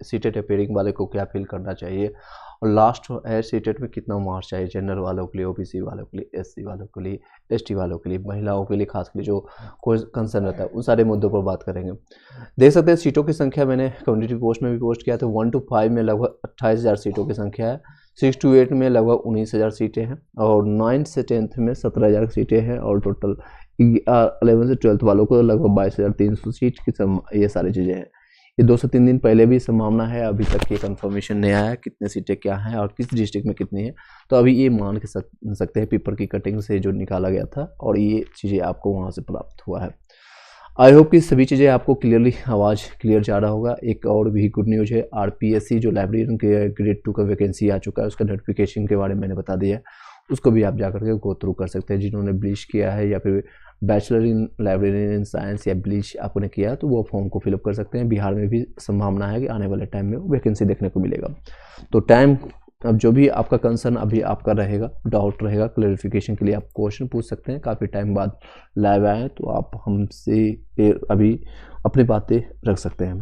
CTET appearing वाले को क्या फिल करना चाहिए, और लास्ट है सीटेट में कितना मार्क्स चाहिए जनरल वालों के लिए, ओबीसी वालों के लिए, एससी वालों के लिए, एसटी वालों के लिए, महिलाओं के लिए खास कर जो कोई कंसर्न रहता है, उन सारे मुद्दों पर बात करेंगे। देख सकते हैं सीटों की संख्या मैंने कम्युनिटी पोस्ट में भी पोस्ट किया, तो 1 to 5 में लगभग 28,000 सीटों की संख्या है, 6 to 8 में लगभग 19,000 सीटें हैं, और 9 से 10th में 17,000 सीटें हैं, और टोटल 11 से 12th वालों को लगभग 22,300 सीट की ये सारी चीज़ें हैं। ये 2 से 3 दिन पहले भी संभावना है, अभी तक ये कंफर्मेशन नहीं आया कितने सीटें क्या हैं और किस डिस्ट्रिक्ट में कितनी है, तो अभी ये मान के सकते हैं पेपर की कटिंग से जो निकाला गया था, और ये चीज़ें आपको वहाँ से प्राप्त हुआ है। आई होप कि सभी चीज़ें आपको क्लियरली आवाज़ क्लियर जा रहा होगा। एक और भी गुड न्यूज़ है, आरपीएससी जो लाइब्रेरियन के ग्रेड 2 का वैकेंसी आ चुका है, उसका नोटिफिकेशन के बारे में मैंने बता दिया है, उसको भी आप जाकर के गो थ्रू कर सकते हैं। जिन्होंने ब्लीच किया है या फिर bachelor in librarian in science या ब्लीच आपने किया तो वो फॉर्म को फिलअप कर सकते हैं। बिहार में भी संभावना है कि आने वाले टाइम में वैकेंसी देखने को मिलेगा। तो टाइम अब जो भी आपका कंसर्न अभी आपका रहेगा, डाउट रहेगा, क्लैरिफिकेशन के लिए आप क्वेश्चन पूछ सकते हैं। काफ़ी टाइम बाद लाइव आए तो आप हमसे अभी अपनी बातें रख सकते हैं।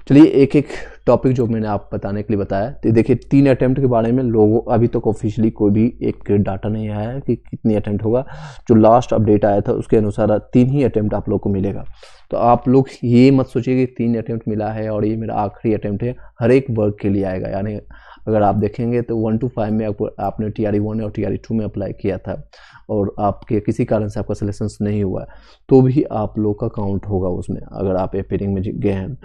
चलिए एक एक टॉपिक जो मैंने आप बताने के लिए बताया, तो देखिए 3 अटेम्प्ट के बारे में लोगों अभी तक ऑफिशियली कोई भी एक डाटा नहीं आया है कि कितनी अटेम्प्ट होगा। जो लास्ट अपडेट आया था उसके अनुसार 3 ही अटेम्प्ट आप लोग को मिलेगा। तो आप लोग ये मत सोचिए कि 3 अटेम्प्ट मिला है और ये मेरा आखिरी अटेम्प्ट है, हर एक वर्ग के लिए आएगा। यानी अगर आप देखेंगे तो 1 to 5 में आपने TRE1 और TRE2 में अप्लाई किया था और आपके किसी कारण से आपका सिलेक्शन नहीं हुआ तो भी आप लोग का काउंट होगा उसमें, अगर आप अपेयरिंग में गए हैं।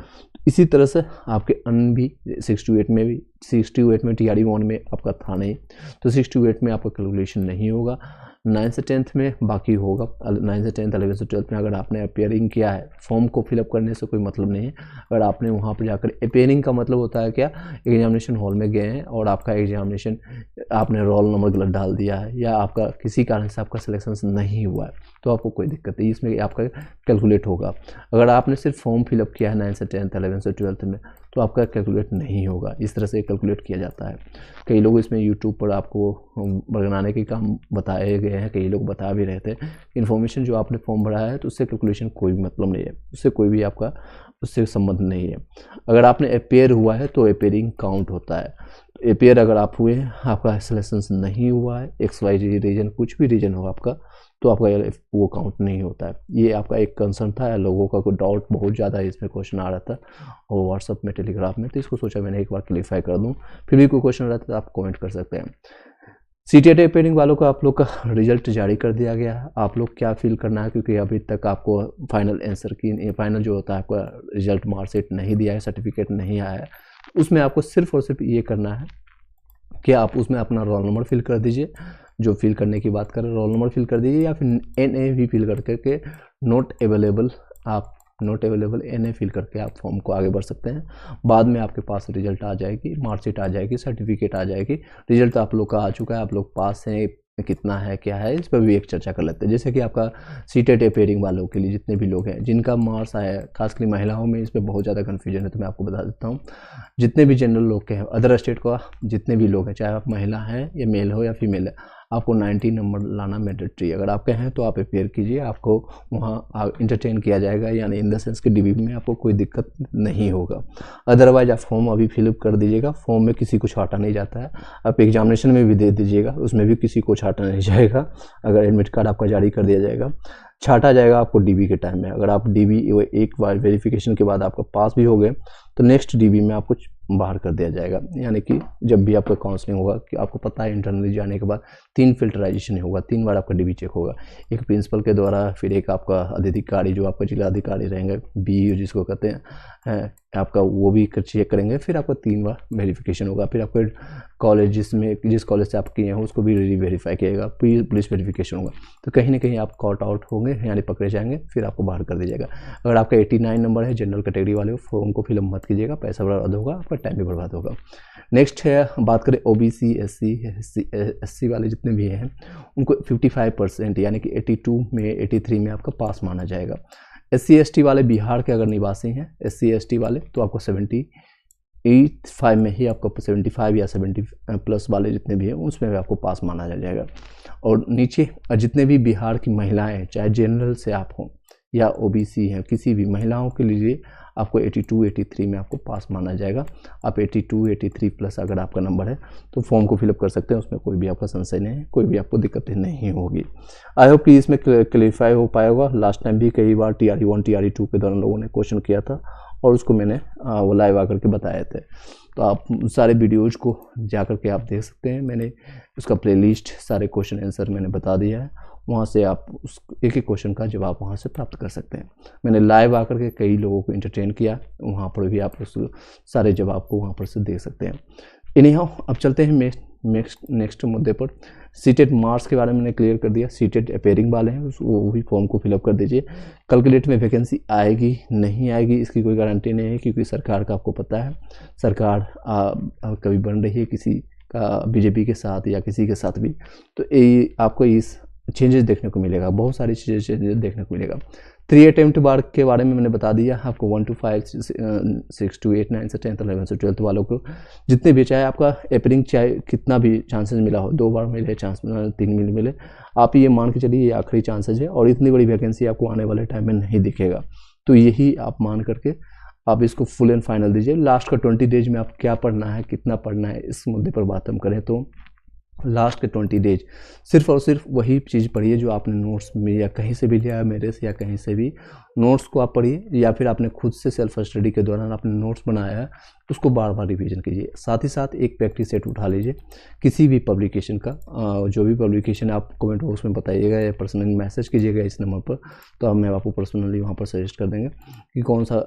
इसी तरह से आपके अन्य भी 6 to 8 में भी, 6 to 8 में TRE1 में आपका था नहीं तो 6 to 8 में आपका कैलकुलेशन नहीं होगा। 9 से 10th में बाकी होगा। 9 से 10th 11 से 12th में अगर आपने अपेयरिंग किया है, फॉर्म को फिलअप करने से कोई मतलब नहीं है। अगर आपने वहाँ पर जाकर अपेयरिंग का मतलब होता है क्या, एग्जामिनेशन हॉल में गए हैं और आपका एग्जामिनेशन आपने रोल नंबर गलत डाल दिया है या आपका किसी कारण से आपका सिलेक्शन नहीं हुआ है तो आपको कोई दिक्कत नहीं, इसमें आपका कैलकुलेट होगा। अगर आपने सिर्फ फॉर्म फिलअप किया है 9 से 10th 11 से 12th में तो आपका कैलकुलेट नहीं होगा। इस तरह से कैलकुलेट किया जाता है। कई लोग इसमें यूट्यूब पर आपको बनाने के काम बताए गए हैं, कई लोग बता भी रहे थे। इन्फॉर्मेशन जो आपने फॉर्म भरा है तो उससे कैलकुलेशन कोई मतलब नहीं है, उससे कोई भी आपका उससे संबंध नहीं है। अगर आपने अपेयर हुआ है तो अपेयरिंग काउंट होता है। अपेयर अगर आप हुए हैं, आपका सिलेक्शन नहीं हुआ है, XYZ रीजन कुछ भी रीजन हो आपका, तो आपका वो काउंट नहीं होता है। ये आपका एक कंसर्न था, लोगों का कोई डाउट बहुत ज़्यादा इसमें क्वेश्चन आ रहा था और व्हाट्सअप में टेलीग्राफ में, तो इसको सोचा मैंने एक बार क्लियरफाई कर दूं। फिर भी कोई क्वेश्चन रहता है तो आप कमेंट कर सकते हैं। सीटेट अपेयरिंग वालों को आप लोग का रिजल्ट जारी कर दिया गया है। आप लोग क्या फील करना है, क्योंकि अभी तक आपको फाइनल आंसर की फाइनल जो होता है आपका रिजल्ट मार्कशीट नहीं दिया है, सर्टिफिकेट नहीं आया है। उसमें आपको सिर्फ और सिर्फ ये करना है कि आप उसमें अपना रोल नंबर फिल कर दीजिए, जो फिल करने की बात करें रोल नंबर फिल कर दीजिए, या फिर NA भी फिल करके नॉट अवेलेबल, आप नॉट अवेलेबल NA फिल करके आप फॉर्म को आगे बढ़ सकते हैं। बाद में आपके पास रिजल्ट आ जाएगी, मार्कशीट आ जाएगी, सर्टिफिकेट आ जाएगी। रिजल्ट आप लोग का आ चुका है, आप लोग पास हैं, कितना है क्या है इस पर भी एक चर्चा कर लेते हैं। जैसे कि आपका सीटेट अपेयरिंग वालों के लिए जितने भी लोग हैं जिनका मार्क्स आया है, खासकर महिलाओं में इस पर बहुत ज़्यादा कन्फ्यूजन है, तो मैं आपको बता देता हूँ। जितने भी जनरल लोग के हैं, अदर स्टेट का जितने भी लोग हैं, चाहे आप महिला हैं या मेल हो या फीमेल है, आपको 90 नंबर लाना मैंडेटरी। अगर आपके हैं तो आप अपेयर कीजिए, आपको वहाँ इंटरटेन किया जाएगा, यानी इन द सेंस कि DB में आपको कोई दिक्कत नहीं होगा। अदरवाइज आप फॉर्म अभी फिलअप कर दीजिएगा, फॉर्म में किसी को छाटा नहीं जाता है। आप एग्जामिनेशन में भी दे दीजिएगा, उसमें भी किसी को छाटा नहीं जाएगा। अगर एडमिट कार्ड आपका जारी कर दिया जाएगा, छाटा जाएगा आपको DB के टाइम में। अगर आप DB एक बार वेरिफिकेशन के बाद आपका पास भी हो गए तो नेक्स्ट DB में आपको बाहर कर दिया जाएगा। यानी कि जब भी आपका काउंसलिंग होगा, कि आपको पता है इंटरनली जाने के बाद 3 फिल्टराइजेशन होगा, 3 बार आपका DB चेक होगा। एक प्रिंसिपल के द्वारा, फिर एक आपका अधिकारी जो आपका जिला अधिकारी रहेंगे, BEO जिसको कहते हैं, आपका वो भी चेक करेंगे। फिर आपका 3 बार वेरिफिकेशन होगा। फिर आपका कॉलेज जिस कॉलेज से आप किए हैं उसको भी वेरीफाई किएगा, पुलिस वेरिफिकेशन होगा। तो कहीं ना कहीं आप कॉट आउट होंगे, यानी पकड़े जाएंगे, फिर आपको बाहर कर दिया जाएगा। अगर आपका 89 नंबर है, जनरल कैटेगरी वाले हो, फॉर्म को फिलअप मत कीजिएगा, पैसा बर्बाद होगा, आपका टाइम भी बर्बाद होगा। नेक्स्ट है, बात करें OBC SC वाले जितने भी हैं उनको 55% यानी कि 82 में 83 में आपका पास माना जाएगा। SC ST वाले बिहार के अगर निवासी हैं, SC ST वाले, तो आपको 75 में ही आपको 75 या 70 प्लस वाले जितने भी हैं उसमें भी आपको पास माना जाएगा। और नीचे जितने भी बिहार की महिलाएं, चाहे जनरल से आप हों या OBC हैं, किसी भी महिलाओं के लिए आपको 82 83 में आपको पास माना जाएगा। आप 82 83 प्लस अगर आपका नंबर है तो फॉर्म को फिलअप कर सकते हैं, उसमें कोई भी आपका संशय नहीं है, कोई भी आपको दिक्कतें नहीं होगी। आई होप कि इसमें क्लियरिफाई हो पाया होगा। लास्ट टाइम भी कई बार TRE 1 TRE 2 के दौरान लोगों ने क्वेश्चन किया था और उसको मैंने वो लाइव आकर के बताए थे, तो आप सारे वीडियोज़ को जा कर के आप देख सकते हैं। मैंने उसका प्लेलिस्ट सारे क्वेश्चन आंसर मैंने बता दिया है, वहाँ से आप उस एक एक क्वेश्चन का जवाब वहाँ से प्राप्त कर सकते हैं। मैंने लाइव आकर के कई लोगों को एंटरटेन किया, वहाँ पर भी आप उस सारे जवाब को वहाँ पर से देख सकते हैं। इन्हीं अब चलते हैं नेक्स्ट मुद्दे पर। सीटेट मार्क्स के बारे में मैंने क्लियर कर दिया। सीटेट अपेयरिंग वाले हैं वो भी फॉर्म को फिलअप कर दीजिए। कल के डेट में वैकेंसी आएगी नहीं आएगी इसकी कोई गारंटी नहीं है, क्योंकि सरकार का आपको पता है, सरकार कभी बन रही है किसी का बीजेपी के साथ या किसी के साथ भी, तो ये आपको इस चेंजेस देखने को मिलेगा, बहुत सारी चेंजेस देखने को मिलेगा। 3 अटेम्प्ट बार के बारे में मैंने बता दिया आपको। 1 to 5 6 to 8 9 से 10th 11 से 12th वालों को जितने भी, चाहे आपका अपेयरिंग चाहे कितना भी चांसेस मिला हो, 2 बार मिले चांस, 3 मिले, आप ये मान के चलिए ये आखिरी चांसेस है और इतनी बड़ी वैकेंसी आपको आने वाले टाइम में नहीं दिखेगा। तो यही आप मान करके आप इसको फुल एंड फाइनल दीजिए। लास्ट का 20 डेज में आप क्या पढ़ना है, कितना पढ़ना है, इस मुद्दे पर बात हम करें तो लास्ट के 20 डेज सिर्फ और सिर्फ वही चीज़ पढ़िए जो आपने नोट्स में या कहीं से भी लिया है, मेरे से या कहीं से भी, नोट्स को आप पढ़िए या फिर आपने खुद से सेल्फ स्टडी के दौरान आपने नोट्स बनाया है उसको बार बार रिवीजन कीजिए। साथ ही साथ एक प्रैक्टिस सेट उठा लीजिए किसी भी पब्लिकेशन का, जो भी पब्लिकेशन आप कमेंट बॉक्स में बताइएगा या पर्सनली मैसेज कीजिएगा इस नंबर पर, तो मैं आपको पर्सनली वहाँ पर सजेस्ट कर देंगे कि कौन सा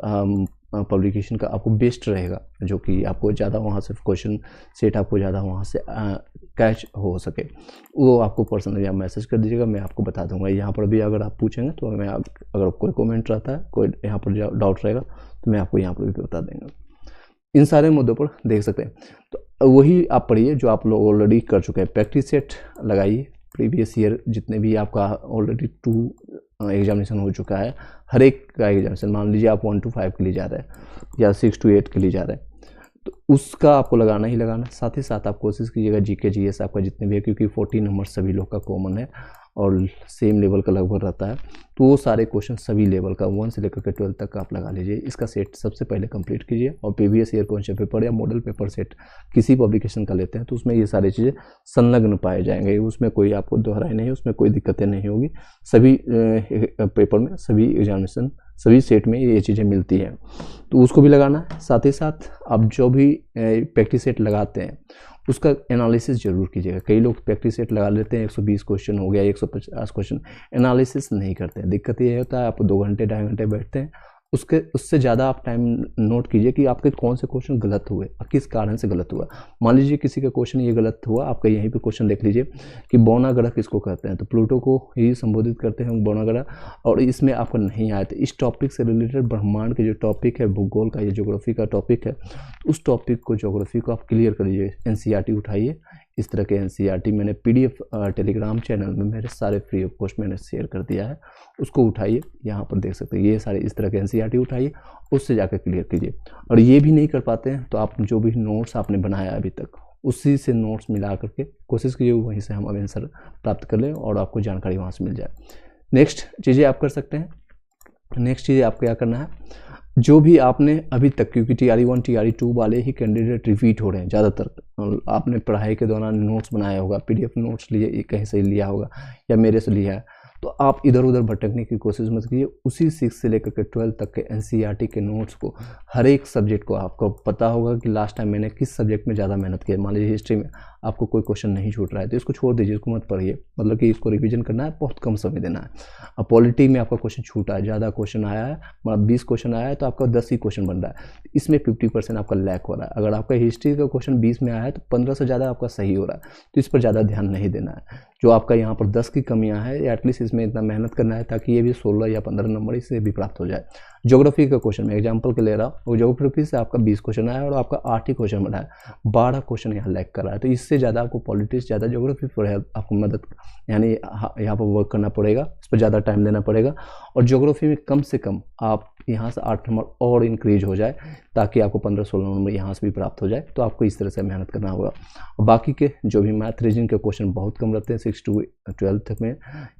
पब्लिकेशन का आपको बेस्ट रहेगा, जो कि आपको ज़्यादा वहाँ से क्वेश्चन सेट आपको ज़्यादा वहाँ से कैच हो सके, वो आपको पर्सनली आप मैसेज कर दीजिएगा, मैं आपको बता दूंगा। यहाँ पर भी अगर आप पूछेंगे तो मैं अगर कोई कमेंट रहता है, कोई यहाँ पर डाउट रहेगा तो मैं आपको यहाँ पर भी बता देंगे। इन सारे मुद्दों पर देख सकते हैं, तो वही आप पढ़िए जो आप लोग ऑलरेडी कर चुके हैं। प्रैक्टिस सेट लगाइए, प्रीवियस ईयर जितने भी आपका ऑलरेडी 2 एग्जामिनेशन हो चुका है, हर एक का एग्जामिनेशन, मान लीजिए आप 1 to 5 के लिए जा रहे हैं या 6 to 8 के लिए जा रहे हैं, तो उसका आपको लगाना ही लगाना। साथ ही साथ आप कोशिश कीजिएगा जीके जीएस आपका जितने भी है, क्योंकि 40 नंबर सभी लोग का कॉमन है और सेम लेवल का लगभग रहता है, तो वो सारे क्वेश्चन सभी लेवल का 1 से लेकर के 12 तक आप लगा लीजिए। इसका सेट सबसे पहले कंप्लीट कीजिए और प्रीवियस ईयर क्वेश्चन पेपर या मॉडल पेपर सेट किसी पब्लिकेशन का लेते हैं तो उसमें ये सारी चीज़ें संलग्न पाए जाएंगे, उसमें कोई आपको दोहराई नहीं, उसमें कोई दिक्कतें नहीं होगी। सभी पेपर में, सभी एग्जामिनेशन, सभी सेट में ये चीज़ें मिलती हैं, तो उसको भी लगाना है। साथ ही साथ आप जो भी प्रैक्टिस सेट लगाते हैं उसका एनालिसिस जरूर कीजिएगा। कई लोग प्रैक्टिस सेट लगा लेते हैं, 120 क्वेश्चन हो गया, 150 क्वेश्चन, एनालिसिस नहीं करते हैं। दिक्कत ये होता है आप 2 घंटे 2.5 घंटे बैठते हैं, उससे ज़्यादा आप टाइम नोट कीजिए कि आपके कौन से क्वेश्चन गलत हुए और किस कारण से गलत हुआ। मान लीजिए किसी का क्वेश्चन ये गलत हुआ, आपका यहीं पे क्वेश्चन देख लीजिए कि बौना ग्रह किसको कहते हैं, तो प्लूटो को ही संबोधित करते हैं बौना ग्रह, और इसमें आपका नहीं आया। तो इस टॉपिक से रिलेटेड ब्रह्मांड के जो टॉपिक है, भूगोल का, ये ज्योग्राफी का टॉपिक है, उस टॉपिक को, ज्योग्राफी को आप क्लियर कर लीजिए। NCERT उठाइए, इस तरह के NCERT मैंने PDF टेलीग्राम चैनल में मेरे सारे फ्री ऑफ कॉस्ट मैंने शेयर कर दिया है, उसको उठाइए, यहाँ पर देख सकते हैं ये सारे इस तरह के NCERT उठाइए, उससे जाकर क्लियर कीजिए। और ये भी नहीं कर पाते हैं तो आप जो भी नोट्स आपने बनाया अभी तक उसी से नोट्स मिला करके कोशिश कीजिए वहीं से हम आंसर प्राप्त कर लें और आपको जानकारी वहाँ से मिल जाए। नेक्स्ट चीज़ें आप कर सकते हैं। नेक्स्ट चीज़ें आप क्या करना है, जो भी आपने अभी तक, क्योंकि TRE 1 TRE 2 वाले ही कैंडिडेट रिपीट हो रहे हैं ज़्यादातर, आपने पढ़ाई के दौरान नोट्स बनाया होगा, PDF नोट्स लिए कहीं से लिया होगा या मेरे से लिया है, तो आप इधर उधर भटकने की कोशिश मत कीजिए। उसी 6 से लेकर के 12 तक के NCERT के नोट्स को, हर एक सब्जेक्ट को आपको पता होगा कि लास्ट टाइम मैंने किस सब्जेक्ट में ज़्यादा मेहनत की। मान लीजिए हिस्ट्री में आपको कोई क्वेश्चन नहीं छूट रहा है तो इसको छोड़ दीजिए, इसको मत पढ़िए, मतलब कि इसको रिवीजन करना है, बहुत कम समय देना है। अब पॉलिटी में आपका क्वेश्चन छूटा है, ज़्यादा क्वेश्चन आया है, मतलब 20 क्वेश्चन आया है तो आपका 10 ही क्वेश्चन बन रहा है, इसमें 50% आपका लैक हो रहा है। अगर आपका हिस्ट्री का क्वेश्चन 20 में आया है तो 15 से ज़्यादा आपका सही हो रहा है, तो इस पर ज़्यादा ध्यान नहीं देना है। जो आपका यहाँ पर 10 की कमियाँ है, एटलीस्ट इसमें इतना मेहनत करना है ताकि ये भी 16 या 15 नंबर इससे भी प्राप्त हो जाए। ज्योग्राफी का क्वेश्चन मैं एग्जांपल के ले रहा हूँ, वो ज्योग्राफी से आपका 20 क्वेश्चन आया और आपका 8 ही क्वेश्चन बना है, 12 क्वेश्चन यहाँ लैक कर रहा है, तो इससे ज़्यादा आपको पॉलिटिक्स, ज़्यादा ज्योग्राफी पर आपको मदद, यानी यहाँ पर वर्क करना पड़ेगा, इस पर ज़्यादा टाइम देना पड़ेगा। और ज्योग्राफी में कम से कम आप यहाँ से 8 नंबर और इंक्रीज हो जाए ताकि आपको 15-16 नंबर यहाँ से भी प्राप्त हो जाए, तो आपको इस तरह से मेहनत करना होगा। और बाकी के जो भी मैथ रीजनिंग के क्वेश्चन बहुत कम रहते हैं, ट्वेल्थ में,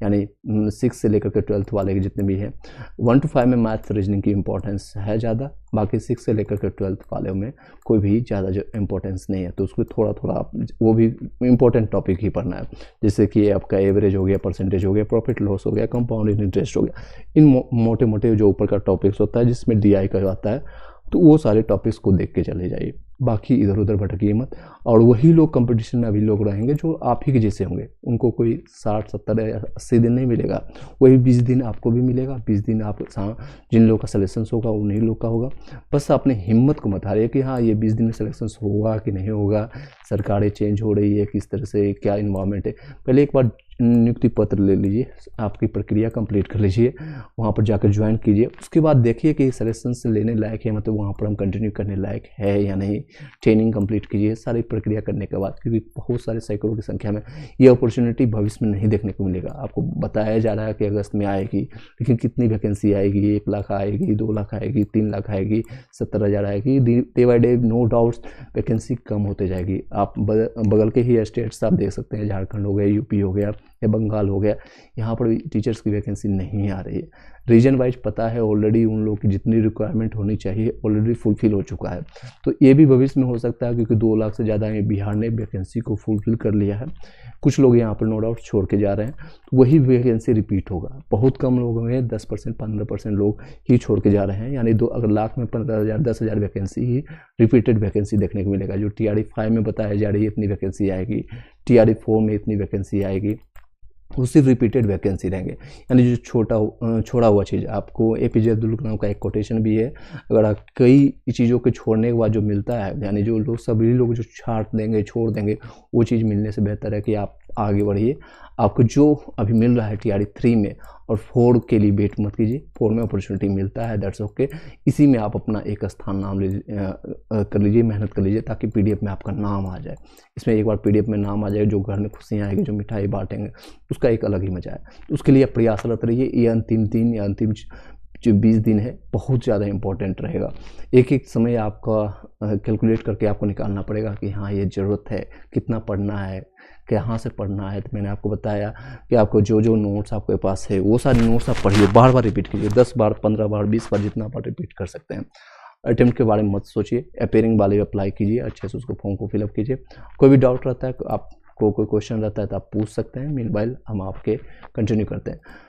यानी 6 से लेकर के 12th वाले के जितने भी हैं, 1 to 5 में मैथ रीजनिंग की इंपॉर्टेंस है ज़्यादा, बाकी 6 से लेकर के 12th वाले में कोई भी ज़्यादा जो इंपॉर्टेंस नहीं है। तो उसको थोड़ा थोड़ा आप वो भी इंपॉर्टेंट टॉपिक ही पढ़ना है, जैसे कि आपका एवरेज हो गया, परसेंटेज हो गया, प्रॉफिट लॉस हो गया, कंपाउंड इंटरेस्ट हो गया, इन मोटे मोटे जो ऊपर का टॉपिक्स होता है जिसमें DI का आता है, तो वो सारे टॉपिक्स को देख के चले जाइए, बाकी इधर उधर भटकिए मत। और वही लोग कंपटीशन में अभी लोग रहेंगे जो आप ही के जैसे होंगे, उनको कोई 60, 70 या 80 दिन नहीं मिलेगा, वही 20 दिन आपको भी मिलेगा। 20 दिन आप जिन लोगों का सिलेक्शन होगा उन्हीं लोग का होगा। बस अपने हिम्मत को मत हारिए कि हाँ ये 20 दिन में सिलेक्शन होगा कि नहीं होगा, सरकारें चेंज हो रही है, किस तरह से क्या इन्वायरमेंट है। पहले एक बार नियुक्ति पत्र ले लीजिए, आपकी प्रक्रिया कंप्लीट कर लीजिए, वहाँ पर जाकर ज्वाइन कीजिए, उसके बाद देखिए कि सिलेक्शन से लेने लायक है, मतलब वहाँ पर हम कंटिन्यू करने लायक है या नहीं। ट्रेनिंग कंप्लीट कीजिए सारी प्रक्रिया करने के बाद, क्योंकि बहुत सारे सैकड़ों की संख्या में ये अपॉर्चुनिटी भविष्य में नहीं देखने को मिलेगा। आपको बताया जा रहा है कि अगस्त में आएगी, लेकिन कितनी वैकेंसी आएगी, 1 लाख आएगी, 2 लाख आएगी, 3 लाख आएगी, 70,000 आएगी, day by day no doubts vacancy कम होते जाएगी। आप बगल के ही स्टेट्स आप देख सकते हैं, झारखंड हो गया, यूपी हो गया या बंगाल हो गया, यहाँ पर टीचर्स की वैकेंसी नहीं आ रही है। रीजन वाइज पता है ऑलरेडी उन लोगों की जितनी रिक्वायरमेंट होनी चाहिए ऑलरेडी फुलफिल हो चुका है। तो ये भी भविष्य में हो सकता है, क्योंकि 2 लाख से ज़्यादा बिहार ने वैकेंसी को फुलफिल कर लिया है। कुछ लोग यहाँ पर नो डाउट छोड़ के जा रहे हैं, तो वही वैकेंसी रिपीट होगा। बहुत कम लोगों में 10%, 15% लोग ही छोड़ के जा रहे हैं, यानी अगर लाख में 15,000, 10,000 वैकेंसी ही रिपीटेड वैकेंसी देखने को मिलेगा। जो TRE 5 में बताया जा रही है इतनी वैकेंसी आएगी, TRE 4 में इतनी वैकेंसी आएगी, वो सिर्फ रिपीटेड वैकेंसी रहेंगे। यानी जो छोड़ा हुआ चीज़, आपको APJ अब्दुल कलाम का एक कोटेशन भी है, अगर आप कई चीज़ों के छोड़ने के बाद जो मिलता है, यानी जो लोग सभी लोग जो छाट देंगे, छोड़ देंगे, वो चीज़ मिलने से बेहतर है कि आप आगे बढ़िए। आपको जो अभी मिल रहा है TRE 3 में और 4 के लिए वेट मत कीजिए, 4 में अपॉर्चुनिटी मिलता है, दैट्स ओके। इसी में आप अपना एक स्थान नाम कर लीजिए, मेहनत कर लीजिए, ताकि PDF में आपका नाम आ जाए। इसमें एक बार PDF में नाम आ जाए, जो घर में खुशियाँ आएगी, जो मिठाई बांटेंगे, उसका एक अलग ही मजा है। तो उसके लिए आप प्रयासरत रहिए। ये अंतिम दिन या अंतिम जो 20 दिन है बहुत ज़्यादा इंपॉर्टेंट रहेगा। एक एक समय आपका कैलकुलेट करके आपको निकालना पड़ेगा कि हाँ ये ज़रूरत है, कितना पढ़ना है, कहाँ से पढ़ना है। तो मैंने आपको बताया कि आपको जो जो नोट्स आपके पास है वो सारे नोट्स आप पढ़िए, बार बार रिपीट कीजिए, 10 बार, 15 बार, 20 बार, जितना बार रिपीट कर सकते हैं। अटेम्प्ट के बारे में मत सोचिए, अपेयरिंग वाले अप्लाई कीजिए, अच्छे से उसको फॉर्म को फिलअप कीजिए। कोई भी डाउट रहता है, आपको कोई क्वेश्चन रहता है तो आप पूछ सकते हैं। मीनवाइल हम आपके कंटिन्यू करते हैं।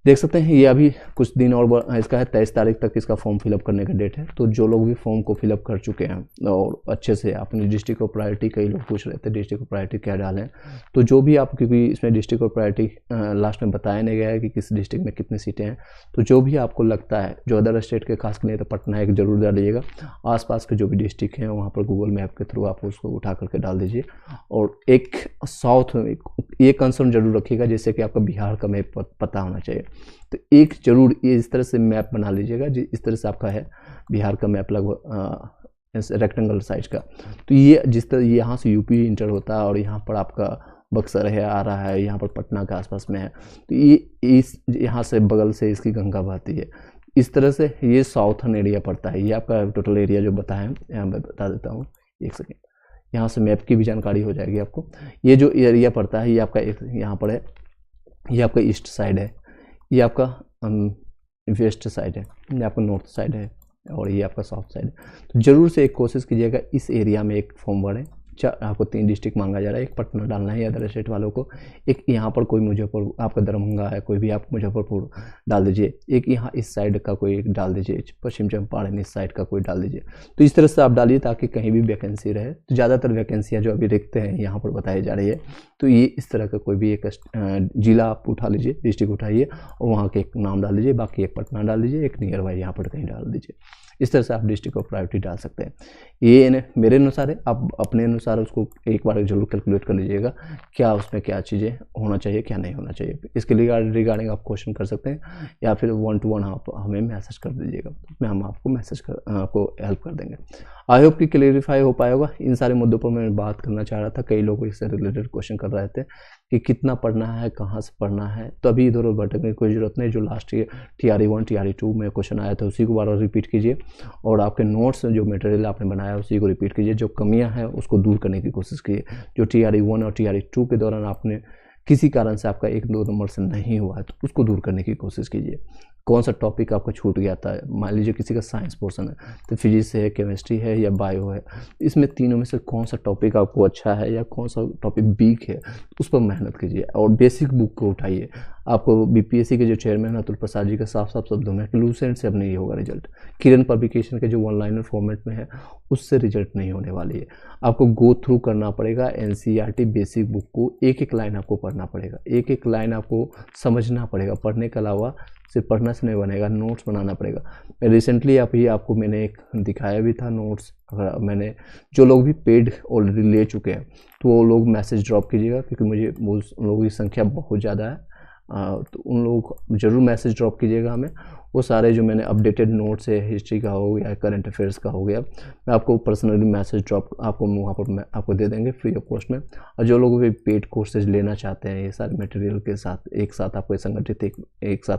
देख सकते हैं ये अभी कुछ दिन और इसका है, 23 तारीख तक इसका फॉर्म फिलअप करने का डेट है। तो जो लोग भी फॉर्म को फिलअप कर चुके हैं और अच्छे से अपनी डिस्ट्रिक्ट ऑफ प्रायोरिटी, कई लोग पूछ रहे थे डिस्ट्रिक्ट ऑफ प्रायोरिटी क्या डालें, तो जो भी आप, क्योंकि इसमें डिस्ट्रिक्ट ऑफ प्रायोरिटी लास्ट में बताया नहीं गया है कि किस डिस्ट्रिक्ट में कितनी सीटें हैं, तो जो भी आपको लगता है, जो अदर स्टेट के खास नहीं तो पटना एक जरूर डालिएगा। आसपास के जो भी डिस्ट्रिक्ट हैं वहाँ पर गूगल मैप के थ्रू आप उसको उठा करके डाल दीजिए। और एक साउथ में ये कंसर्न जरूर रखिएगा, जैसे कि आपका बिहार का मैप पता होना चाहिए। तो एक जरूर ये इस तरह से मैप बना लीजिएगा, इस तरह से आपका है बिहार का मैप, लगभग रेक्टेंगल साइज का। तो ये जिस तरह यहाँ से UP इंटर होता है और यहाँ पर आपका बक्सर है, आ रहा है, यहाँ पर पटना के आसपास में है, तो ये इस यहाँ से बगल से इसकी गंगा बहती है। इस तरह से ये साउथर्न एरिया पड़ता है। ये आपका टोटल एरिया जो बताया, यहाँ मैं बता देता हूँ, एक सेकेंड, यहाँ से मैप की भी जानकारी हो जाएगी आपको। ये जो एरिया पड़ता है ये आपका एक यहाँ पर है, ये आपका ईस्ट साइड है, ये आपका वेस्ट साइड है, ये आपका नॉर्थ साइड है, और ये आपका साउथ साइड है। तो ज़रूर से एक कोशिश कीजिएगा इस एरिया में एक फॉर्म भरें। आपको 3 डिस्ट्रिक्ट मांगा जा रहा है, एक पटना डालना है अदर स्टेट वालों को, एक यहाँ पर कोई मुजफ्फरपुर, आपका दरभंगा है, कोई भी आप मुजफ्फरपुर डाल दीजिए, एक यहाँ इस साइड का कोई एक डाल दीजिए, पश्चिम चंपारण इस साइड का कोई डाल दीजिए। तो इस तरह से आप डालिए ताकि कहीं भी वैकेंसी रहे। तो ज़्यादातर वैकेंसियाँ जो अभी देखते हैं यहाँ पर बताई जा रही है, तो ये इस तरह का कोई भी एक जिला आप उठा लीजिए, डिस्ट्रिक्ट उठाइए और वहाँ के एक नाम डाल दीजिए, बाकी एक पटना डाल दीजिए, एक नियर बाई यहाँ पर कहीं डाल दीजिए। इस तरह से आप डिस्ट्रिक्ट ऑफ प्रायोरिटी डाल सकते हैं। ये मेरे अनुसार है, आप अपने अनुसार उसको एक बार जरूर कैलकुलेट कर लीजिएगा, क्या उसमें क्या चीज़ें होना चाहिए, क्या नहीं होना चाहिए। इसके रिगार्डिंग आप क्वेश्चन कर सकते हैं, या फिर 1 to 1 आप हमें मैसेज कर दीजिएगा, मैं हम आपको आपको हेल्प कर देंगे। आई होप कि क्लियरिफाई हो पाया होगा। इन सारे मुद्दों पर मैं बात करना चाह रहा था। कई लोग इससे रिलेटेड क्वेश्चन कर रहे थे कि कितना पढ़ना है, कहाँ से पढ़ना है, तो अभी इधर उधर भटकने की कोई ज़रूरत नहीं। जो लास्ट TRE 1 TRE 2 में क्वेश्चन आया था उसी को बार बार रिपीट कीजिए, और आपके नोट्स जो मटेरियल आपने बनाया उसी को रिपीट कीजिए। जो कमियां हैं उसको दूर करने की कोशिश कीजिए। जो TRE 1 और TRE 2 के दौरान आपने किसी कारण से आपका 1-2 नंबर से नहीं हुआ है तो उसको दूर करने की कोशिश कीजिए। कौन सा टॉपिक आपका छूट गया था, मान लीजिए किसी का साइंस पोर्शन है तो फिजिक्स है, केमिस्ट्री है या बायो है, इसमें तीनों में से कौन सा टॉपिक आपको अच्छा है या कौन सा टॉपिक वीक है उस पर मेहनत कीजिए और बेसिक बुक को उठाइए। आपको बीपीएससी के जो चेयरमैन अतुल प्रसाद जी का साफ साफ शब्दों में कि लूसेंट से अब नहीं होगा रिजल्ट, किरण पब्लिकेशन के जो वन लाइनर फॉर्मेट में है उससे रिजल्ट नहीं होने वाली है। आपको गो थ्रू करना पड़ेगा एनसीईआरटी बेसिक बुक को, एक एक लाइन आपको पढ़ना पड़ेगा, एक एक लाइन आपको समझना पड़ेगा। पढ़ने के अलावा सिर्फ पढ़ना से नहीं बनेगा, नोट्स बनाना पड़ेगा। रिसेंटली आपको मैंने एक दिखाया भी था नोट्स। अगर मैंने जो लोग भी पेड ऑलरेडी ले चुके हैं तो वो लोग मैसेज ड्रॉप कीजिएगा, क्योंकि मुझे उन लोगों की संख्या बहुत ज़्यादा है। तो उन लोगों को ज़रूर मैसेज ड्रॉप कीजिएगा हमें। वो सारे जो मैंने अपडेटेड नोट्स है, हिस्ट्री का हो गया, करंट अफेयर्स का हो गया, मैं आपको पर्सनली मैसेज ड्रॉप आपको वहाँ पर मैं आपको दे देंगे फ्री ऑफ कॉस्ट में। और जो लोग भी पेड कोर्सेज लेना चाहते हैं ये सारे मटेरियल के साथ एक साथ आपको संगठित एक साथ